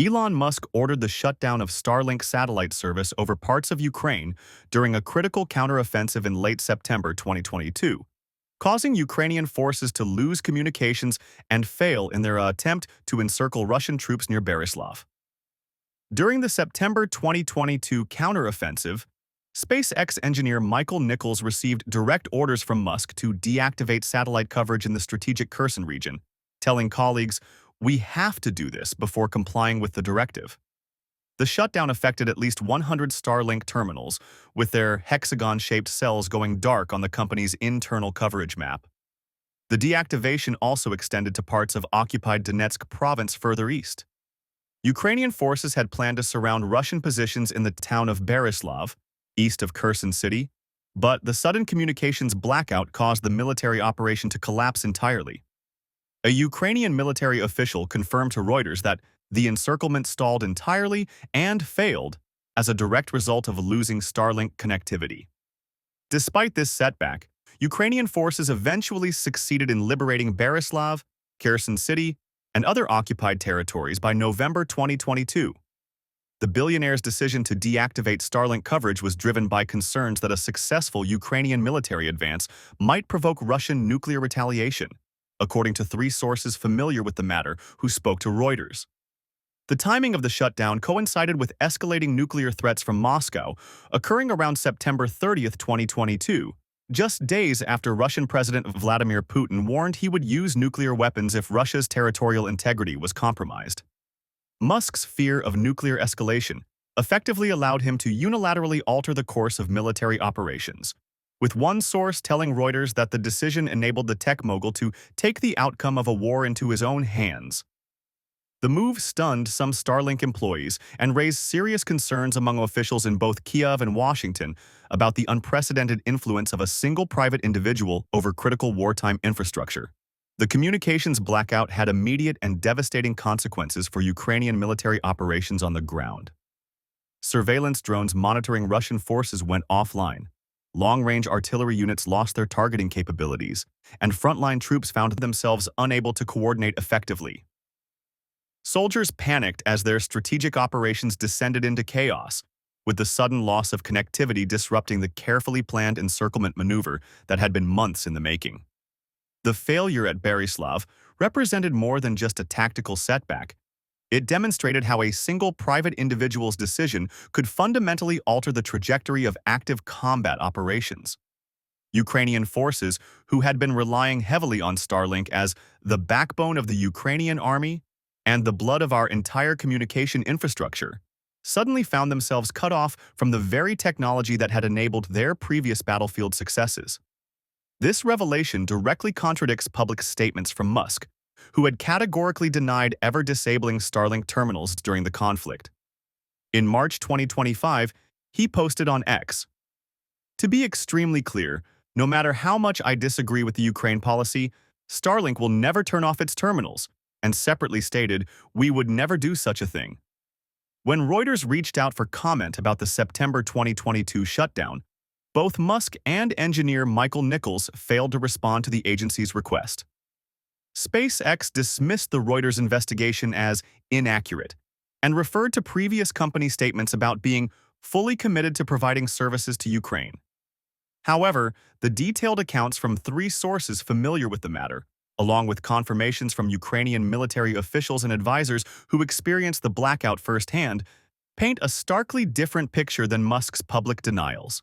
Elon Musk ordered the shutdown of Starlink satellite service over parts of Ukraine during a critical counteroffensive in late September 2022, causing Ukrainian forces to lose communications and fail in their attempt to encircle Russian troops near Beryslav. During the September 2022 counteroffensive, SpaceX engineer Michael Nichols received direct orders from Musk to deactivate satellite coverage in the strategic Kherson region, telling colleagues, "We have to do this before complying with the directive." The shutdown affected at least 100 Starlink terminals, with their hexagon-shaped cells going dark on the company's internal coverage map. The deactivation also extended to parts of occupied Donetsk province further east. Ukrainian forces had planned to surround Russian positions in the town of Beryslav, east of Kherson city, but the sudden communications blackout caused the military operation to collapse entirely. A Ukrainian military official confirmed to Reuters that the encirclement stalled entirely and failed as a direct result of losing Starlink connectivity. Despite this setback, Ukrainian forces eventually succeeded in liberating Beryslav, Kherson city, and other occupied territories by November 2022. The billionaire's decision to deactivate Starlink coverage was driven by concerns that a successful Ukrainian military advance might provoke Russian nuclear retaliation, according to three sources familiar with the matter who spoke to Reuters. The timing of the shutdown coincided with escalating nuclear threats from Moscow, occurring around September 30, 2022, just days after Russian President Vladimir Putin warned he would use nuclear weapons if Russia's territorial integrity was compromised. Musk's fear of nuclear escalation effectively allowed him to unilaterally alter the course of military operations, with one source telling Reuters that the decision enabled the tech mogul to take the outcome of a war into his own hands. The move stunned some Starlink employees and raised serious concerns among officials in both Kyiv and Washington about the unprecedented influence of a single private individual over critical wartime infrastructure. The communications blackout had immediate and devastating consequences for Ukrainian military operations on the ground. Surveillance drones monitoring Russian forces went offline. Long-range artillery units lost their targeting capabilities, and frontline troops found themselves unable to coordinate effectively. Soldiers panicked as their strategic operations descended into chaos, with the sudden loss of connectivity disrupting the carefully planned encirclement maneuver that had been months in the making. The failure at Beryslav represented more than just a tactical setback. It demonstrated how a single private individual's decision could fundamentally alter the trajectory of active combat operations. Ukrainian forces, who had been relying heavily on Starlink as the backbone of the Ukrainian army and the blood of our entire communication infrastructure, suddenly found themselves cut off from the very technology that had enabled their previous battlefield successes. This revelation directly contradicts public statements from Musk, who had categorically denied ever disabling Starlink terminals during the conflict. In March 2025, he posted on X, "To be extremely clear, no matter how much I disagree with the Ukraine policy, Starlink will never turn off its terminals," and separately stated, "We would never do such a thing." When Reuters reached out for comment about the September 2022 shutdown, both Musk and engineer Michael Nichols failed to respond to the agency's request. SpaceX dismissed the Reuters investigation as inaccurate and referred to previous company statements about being fully committed to providing services to Ukraine. However, the detailed accounts from three sources familiar with the matter, along with confirmations from Ukrainian military officials and advisors who experienced the blackout firsthand, paint a starkly different picture than Musk's public denials.